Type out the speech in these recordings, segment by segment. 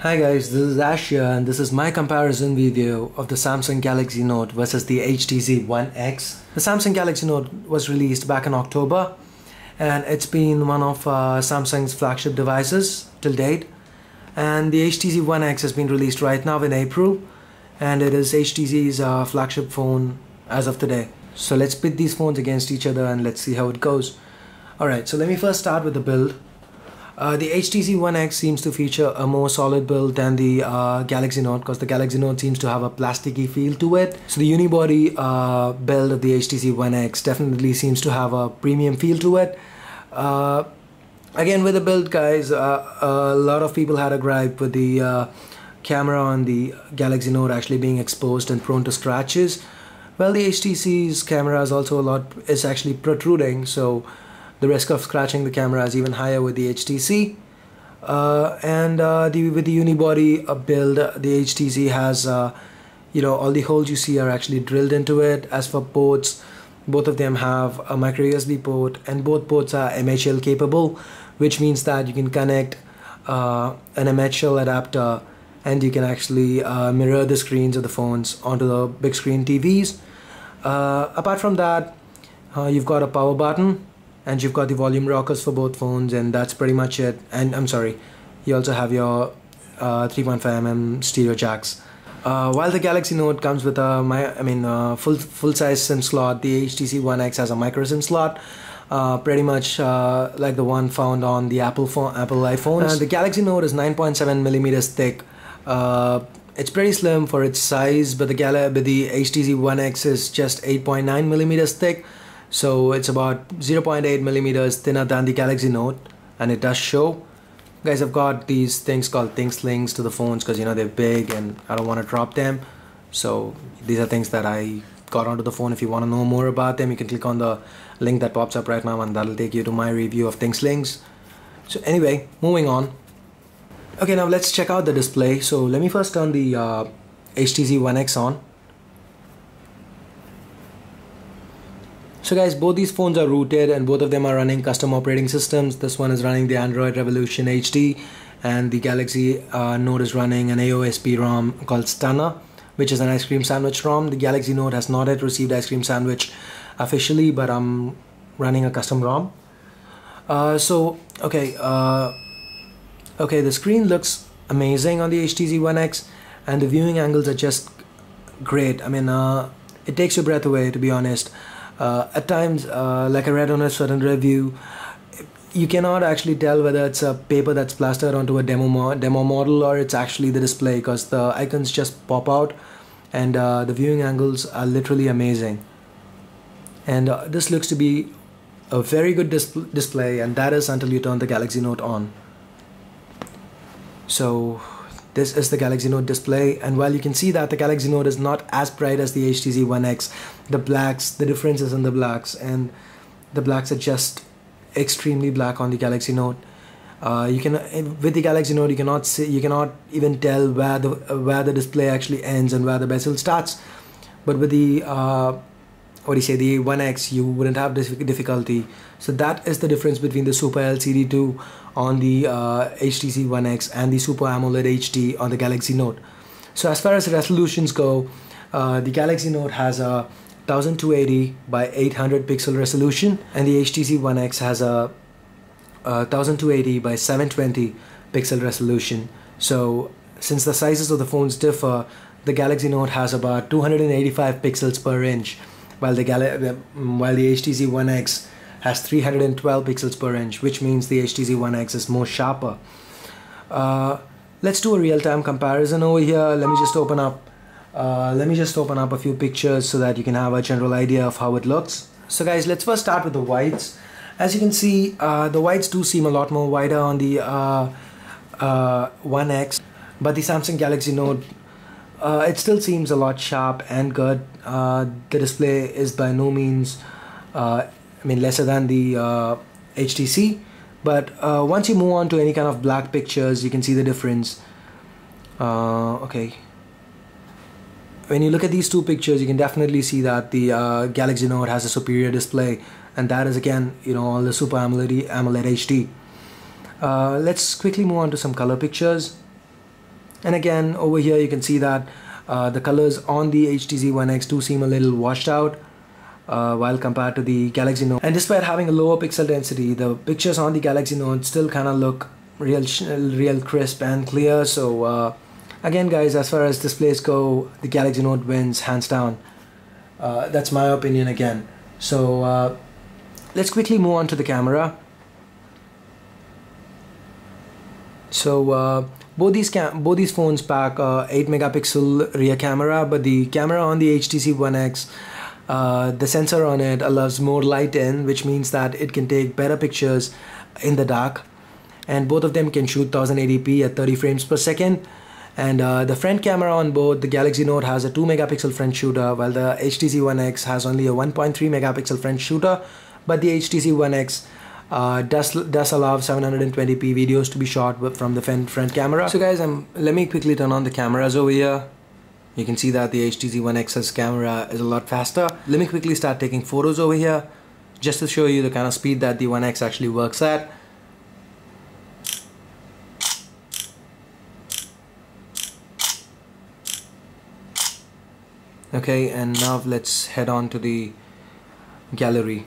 Hi guys, this is Ash here and this is my comparison video of the Samsung Galaxy Note versus the HTC One X. The Samsung Galaxy Note was released back in October and it's been one of Samsung's flagship devices till date. And the HTC One X has been released right now in April and it is HTC's flagship phone as of today. So let's pit these phones against each other and let's see how it goes. Alright, so let me first start with the build. The HTC One X seems to feature a more solid build than the Galaxy Note because the Galaxy Note seems to have a plasticky feel to it. So the unibody build of the HTC One X definitely seems to have a premium feel to it. Again, with the build, guys, a lot of people had a gripe with the camera on the Galaxy Note actually being exposed and prone to scratches. Well, the HTC's camera is actually protruding, so the risk of scratching the camera is even higher with the HTC. With the unibody build, the HTC has, all the holes you see are actually drilled into it. As for ports, both of them have a micro USB port, and both ports are MHL capable, which means that you can connect an MHL adapter, and you can actually mirror the screens of the phones onto the big screen TVs. Apart from that, you've got a power button, and you've got the volume rockers for both phones, and that's pretty much it. And I'm sorry, you also have your 3.5mm stereo jacks. While the Galaxy Note comes with a full-size SIM slot, the HTC One X has a micro SIM slot, pretty much like the one found on the Apple iPhones. The Galaxy Note is 9.7mm thick. It's pretty slim for its size, but the HTC One X is just 8.9mm thick. So it's about 0.8mm thinner than the Galaxy Note, and it does show. Guys, I've got these things called ThingSlings to the phones because they're big and I don't want to drop them. So these are things that I got onto the phone. If you want to know more about them, you can click on the link that pops up right now and that'll take you to my review of ThingSlings. So anyway, moving on. Okay, now let's check out the display. So let me first turn the HTC One X on. So guys, both these phones are rooted and both of them are running custom operating systems. This one is running the Android Revolution HD and the Galaxy Note is running an AOSP ROM called Stunner, which is an ice cream sandwich ROM. The Galaxy Note has not yet received ice cream sandwich officially, but I'm running a custom ROM. Okay, the screen looks amazing on the HTC One X and the viewing angles are just great. It takes your breath away, to be honest. At times, like I read on a certain review, you cannot actually tell whether it's a paper that's plastered onto a demo model or it's actually the display because the icons just pop out and the viewing angles are literally amazing. And this looks to be a very good display, and that is until you turn the Galaxy Note on. So this is the Galaxy Note display, and while you can see that the Galaxy Note is not as bright as the HTC One X, the differences in the blacks, and the blacks are just extremely black on the Galaxy Note. With the Galaxy Note, you cannot even tell where the display actually ends and where the bezel starts. But with the the One X, you wouldn't have this difficulty. So that is the difference between the Super LCD 2 on the HTC One X and the Super AMOLED HD on the Galaxy Note. So as far as resolutions go, the Galaxy Note has a 1280 by 800 pixel resolution and the HTC One X has a 1280 by 720 pixel resolution. So since the sizes of the phones differ, the Galaxy Note has about 285 pixels per inch, while the HTC One X has 312 pixels per inch, which means the HTC One X is more sharper. Let's do a real-time comparison over here. Let me just open up a few pictures so that you can have a general idea of how it looks. So guys, let's first start with the whites. As you can see, the whites do seem a lot more wider on the One X, but the Samsung Galaxy Note, it still seems a lot sharp and good. The display is by no means lesser than the HTC, but once you move on to any kind of black pictures, you can see the difference. Okay, when you look at these two pictures, you can definitely see that the Galaxy Note has a superior display, and that is again, on the Super AMOLED HD. Let's quickly move on to some color pictures. And again, over here you can see that the colors on the HTC One X do seem a little washed out while compared to the Galaxy Note. And despite having a lower pixel density, the pictures on the Galaxy Note still kind of look real crisp and clear. So again guys, as far as displays go, the Galaxy Note wins hands down. That's my opinion again. So let's quickly move on to the camera. So both these phones pack a 8 megapixel rear camera, but the camera on the HTC One X, the sensor on it allows more light in, which means that it can take better pictures in the dark, and both of them can shoot 1080p at 30 frames per second. And the front camera on both the Galaxy Note has a 2 megapixel front shooter, while the HTC One X has only a 1.3 megapixel front shooter, but the HTC One X does allow 720p videos to be shot from the front camera. So guys, let me quickly turn on the cameras over here. You can see that the HTC One X's camera is a lot faster. Let me quickly start taking photos over here just to show you the kind of speed that the One X actually works at. Okay, and now let's head on to the gallery.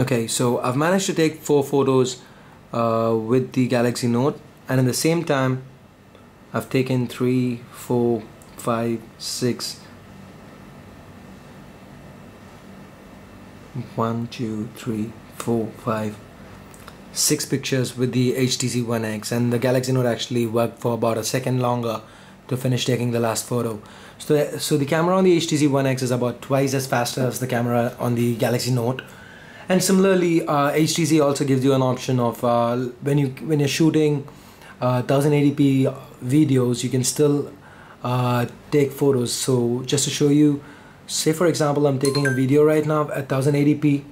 Okay, so I've managed to take 4 photos with the Galaxy Note, and at the same time I've taken 3, 4, 5, 6, 1, 2, 3, 4, 5, 6 pictures with the HTC One X, and the Galaxy Note actually worked for about a second longer to finish taking the last photo. So the camera on the HTC One X is about twice as fast as the camera on the Galaxy Note. And similarly, HTC also gives you an option of when you're shooting 1080p videos, you can still take photos. So just to show you, say for example, I'm taking a video right now at 1080p.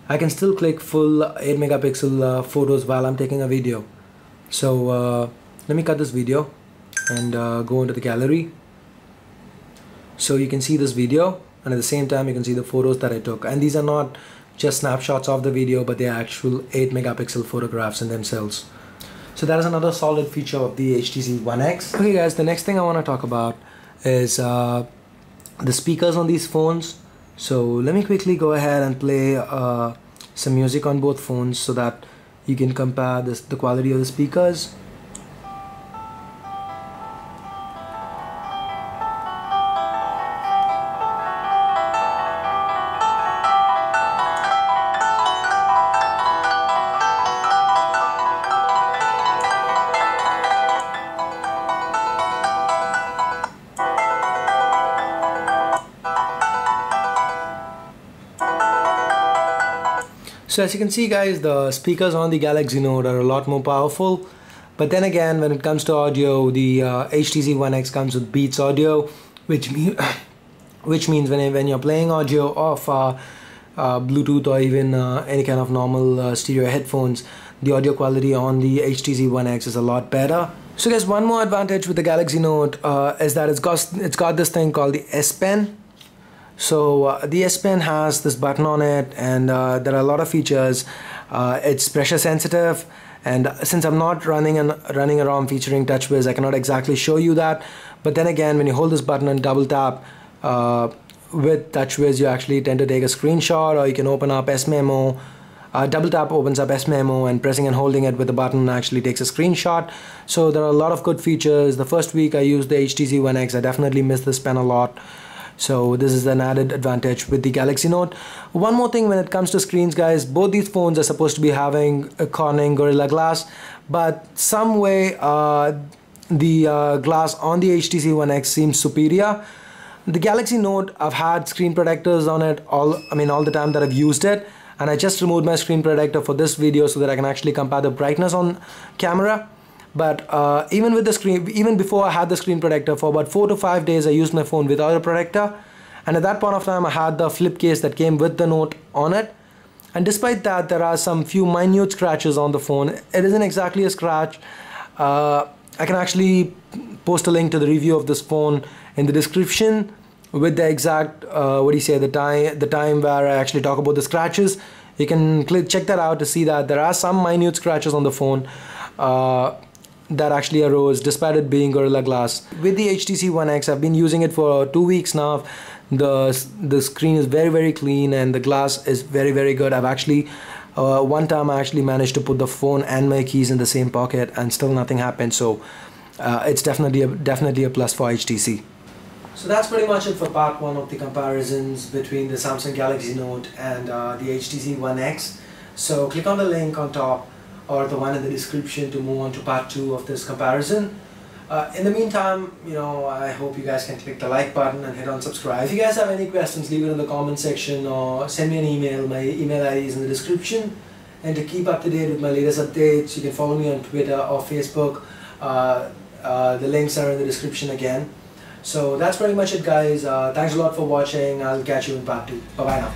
I can still click full 8 megapixel photos while I'm taking a video. So let me cut this video and go into the gallery. So you can see this video, and at the same time you can see the photos that I took. And these are not just snapshots of the video, but they are actual 8 megapixel photographs in themselves. So that is another solid feature of the HTC One X. Okay guys, the next thing I want to talk about is the speakers on these phones. So let me quickly go ahead and play some music on both phones so that you can compare the quality of the speakers. So as you can see guys, the speakers on the Galaxy Note are a lot more powerful, but then again, when it comes to audio, the HTC One X comes with Beats audio, which means when you're playing audio off Bluetooth or even any kind of normal stereo headphones, the audio quality on the HTC One X is a lot better. So guys, one more advantage with the Galaxy Note is that it's got this thing called the S Pen. So the S Pen has this button on it, and there are a lot of features. It's pressure sensitive, and since I'm not running around featuring TouchWiz, I cannot exactly show you that. But then again, when you hold this button and double tap with TouchWiz, you actually tend to take a screenshot, or you can open up S-Memo. Double tap opens up S-Memo, and pressing and holding it with the button actually takes a screenshot. So there are a lot of good features. The first week I used the HTC One X, I definitely missed this pen a lot. So this is an added advantage with the Galaxy Note. One more thing when it comes to screens guys, both these phones are supposed to be having a Corning Gorilla Glass, but some way the glass on the HTC One X seems superior. The Galaxy Note, I've had screen protectors on it all the time that I've used it, and I just removed my screen protector for this video so that I can actually compare the brightness on camera. But even with the screen, even before I had the screen protector, for about 4 to 5 days I used my phone without a protector, and at that point of time I had the flip case that came with the Note on it, and despite that there are some few minute scratches on the phone. It isn't exactly a scratch. I can actually post a link to the review of this phone in the description with the exact the time where I actually talk about the scratches. You can check that out to see that there are some minute scratches on the phone that actually arose despite it being Gorilla Glass. With the HTC One X, I've been using it for 2 weeks now. The screen is very clean and the glass is very good. I've actually one time I actually managed to put the phone and my keys in the same pocket and still nothing happened. So it's definitely a plus for HTC. So that's pretty much it for part 1 of the comparisons between the Samsung Galaxy Note and the HTC One X. So click on the link on top or the one in the description to move on to part 2 of this comparison. In the meantime, I hope you guys can click the like button and hit on subscribe. If you guys have any questions, leave it in the comment section or send me an email. My email ID is in the description. And to keep up to date with my latest updates, you can follow me on Twitter or Facebook. The links are in the description again. So that's pretty much it, guys. Thanks a lot for watching. I'll catch you in part 2. Bye bye now.